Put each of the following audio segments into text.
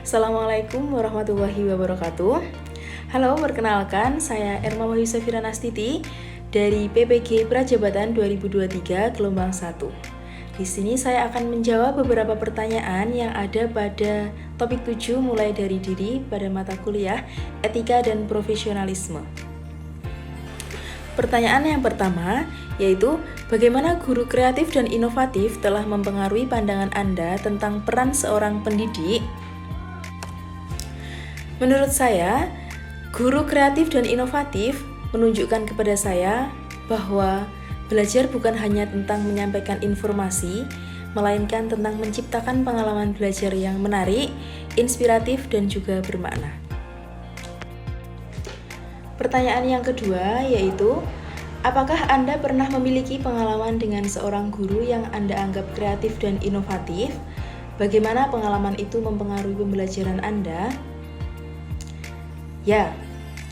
Assalamualaikum warahmatullahi wabarakatuh. Halo, perkenalkan saya Erma Wahyu Safira Nastiti dari PPG Prajabatan 2023 gelombang 1. Di sini saya akan menjawab beberapa pertanyaan yang ada pada topik 7 mulai dari diri pada mata kuliah Etika dan Profesionalisme. Pertanyaan yang pertama yaitu bagaimana guru kreatif dan inovatif telah mempengaruhi pandangan Anda tentang peran seorang pendidik? Menurut saya, guru kreatif dan inovatif menunjukkan kepada saya bahwa belajar bukan hanya tentang menyampaikan informasi, melainkan tentang menciptakan pengalaman belajar yang menarik, inspiratif, dan juga bermakna. Pertanyaan yang kedua yaitu, apakah Anda pernah memiliki pengalaman dengan seorang guru yang Anda anggap kreatif dan inovatif? Bagaimana pengalaman itu mempengaruhi pembelajaran Anda? Ya,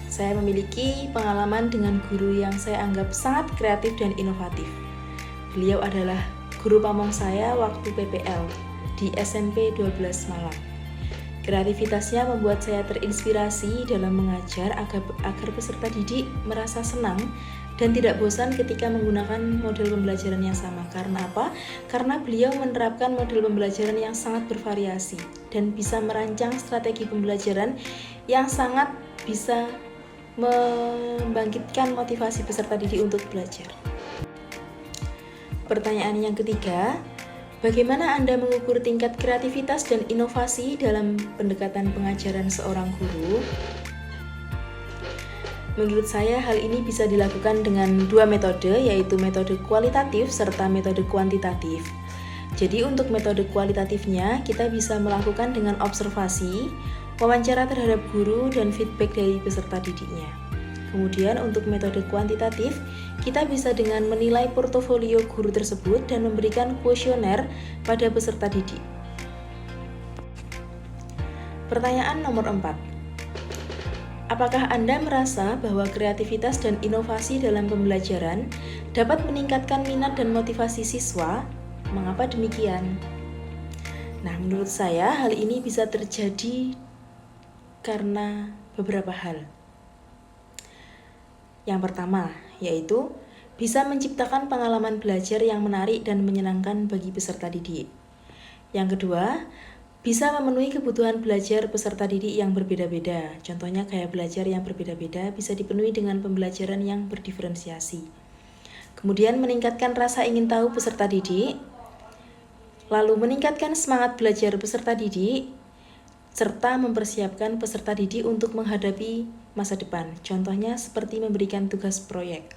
saya memiliki pengalaman dengan guru yang saya anggap sangat kreatif dan inovatif. Beliau adalah guru pamong saya waktu PPL di SMP 12 Malang. Kreativitasnya membuat saya terinspirasi dalam mengajar agar peserta didik merasa senang dan tidak bosan ketika menggunakan model pembelajaran yang sama. Karena apa? Karena beliau menerapkan model pembelajaran yang sangat bervariasi dan bisa merancang strategi pembelajaran yang sangat bisa membangkitkan motivasi peserta didik untuk belajar. Pertanyaan yang ketiga, bagaimana Anda mengukur tingkat kreativitas dan inovasi dalam pendekatan pengajaran seorang guru? Menurut saya, hal ini bisa dilakukan dengan dua metode, yaitu metode kualitatif serta metode kuantitatif. Jadi untuk metode kualitatifnya, kita bisa melakukan dengan observasi, wawancara terhadap guru, dan feedback dari peserta didiknya. Kemudian untuk metode kuantitatif, kita bisa dengan menilai portofolio guru tersebut dan memberikan kuesioner pada peserta didik. Pertanyaan nomor 4. Apakah Anda merasa bahwa kreativitas dan inovasi dalam pembelajaran dapat meningkatkan minat dan motivasi siswa? Mengapa demikian? Nah, menurut saya hal ini bisa terjadi karena beberapa hal. Yang pertama, yaitu bisa menciptakan pengalaman belajar yang menarik dan menyenangkan bagi peserta didik. Yang kedua, bisa memenuhi kebutuhan belajar peserta didik yang berbeda-beda. Contohnya kayak belajar yang berbeda-beda bisa dipenuhi dengan pembelajaran yang berdiferensiasi. Kemudian meningkatkan rasa ingin tahu peserta didik, lalu meningkatkan semangat belajar peserta didik, serta mempersiapkan peserta didik untuk menghadapi masa depan. Contohnya seperti memberikan tugas proyek.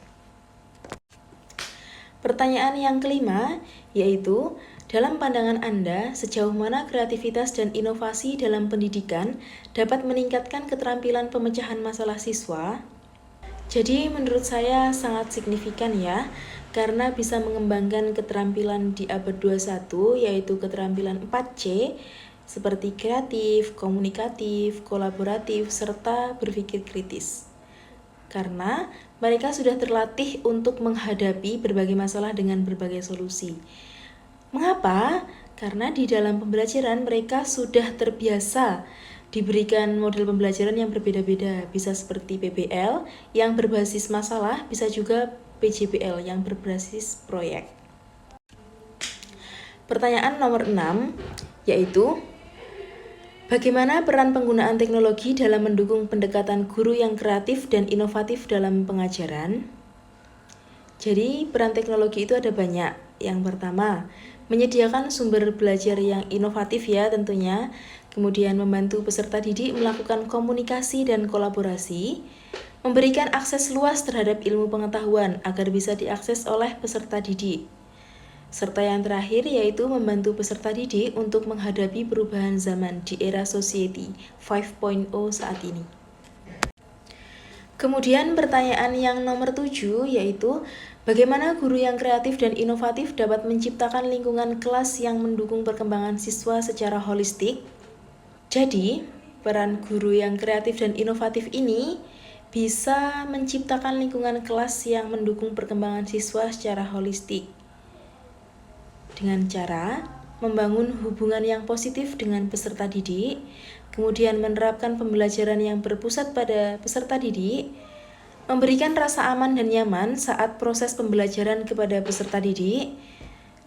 Pertanyaan yang kelima yaitu, dalam pandangan Anda, sejauh mana kreativitas dan inovasi dalam pendidikan dapat meningkatkan keterampilan pemecahan masalah siswa? Jadi menurut saya sangat signifikan ya, karena bisa mengembangkan keterampilan di abad 21, yaitu keterampilan 4C, seperti kreatif, komunikatif, kolaboratif, serta berpikir kritis. Karena mereka sudah terlatih untuk menghadapi berbagai masalah dengan berbagai solusi. Mengapa? Karena di dalam pembelajaran mereka sudah terbiasa diberikan model pembelajaran yang berbeda-beda. Bisa seperti PBL yang berbasis masalah, bisa juga PJBL yang berbasis proyek. Pertanyaan nomor 6 yaitu, bagaimana peran penggunaan teknologi dalam mendukung pendekatan guru yang kreatif dan inovatif dalam pengajaran? Jadi peran teknologi itu ada banyak. Yang pertama, menyediakan sumber belajar yang inovatif ya tentunya, kemudian membantu peserta didik melakukan komunikasi dan kolaborasi, memberikan akses luas terhadap ilmu pengetahuan agar bisa diakses oleh peserta didik. Serta yang terakhir yaitu membantu peserta didik untuk menghadapi perubahan zaman di era Society 5.0 saat ini. Kemudian pertanyaan yang nomor 7 yaitu, bagaimana guru yang kreatif dan inovatif dapat menciptakan lingkungan kelas yang mendukung perkembangan siswa secara holistik? Jadi, peran guru yang kreatif dan inovatif ini bisa menciptakan lingkungan kelas yang mendukung perkembangan siswa secara holistik. Dengan cara membangun hubungan yang positif dengan peserta didik, kemudian menerapkan pembelajaran yang berpusat pada peserta didik, memberikan rasa aman dan nyaman saat proses pembelajaran kepada peserta didik,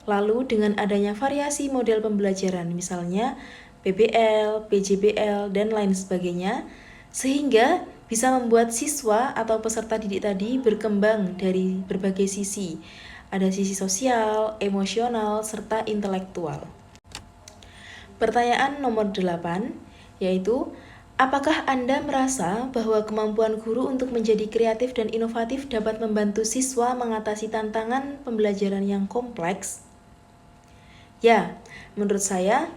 lalu dengan adanya variasi model pembelajaran, misalnya PBL, PJBL, dan lain sebagainya, sehingga bisa membuat siswa atau peserta didik tadi berkembang dari berbagai sisi. Ada sisi sosial, emosional, serta intelektual. Pertanyaan nomor 8, yaitu, apakah Anda merasa bahwa kemampuan guru untuk menjadi kreatif dan inovatif dapat membantu siswa mengatasi tantangan pembelajaran yang kompleks? Ya, menurut saya,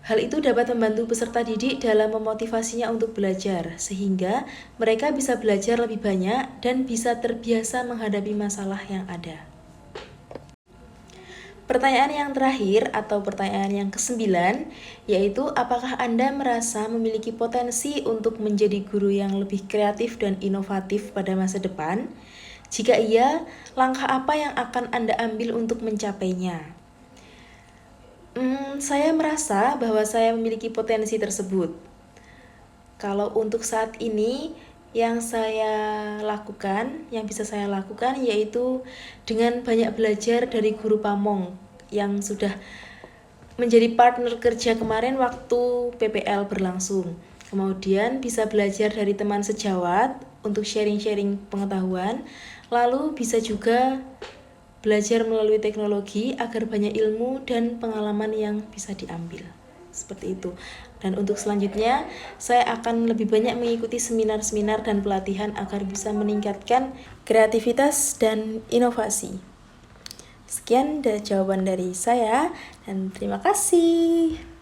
hal itu dapat membantu peserta didik dalam memotivasinya untuk belajar, sehingga mereka bisa belajar lebih banyak dan bisa terbiasa menghadapi masalah yang ada. Pertanyaan yang terakhir atau pertanyaan yang ke-9, yaitu apakah Anda merasa memiliki potensi untuk menjadi guru yang lebih kreatif dan inovatif pada masa depan? Jika iya, langkah apa yang akan Anda ambil untuk mencapainya? Saya merasa bahwa saya memiliki potensi tersebut. Kalau untuk saat ini, yang bisa saya lakukan yaitu dengan banyak belajar dari guru Pamong yang sudah menjadi partner kerja kemarin waktu PPL berlangsung. Kemudian bisa belajar dari teman sejawat untuk sharing-sharing pengetahuan, lalu bisa juga belajar melalui teknologi agar banyak ilmu dan pengalaman yang bisa diambil. Seperti itu. Dan untuk selanjutnya, saya akan lebih banyak mengikuti seminar-seminar dan pelatihan agar bisa meningkatkan kreativitas dan inovasi. Sekian jawaban dari saya dan terima kasih.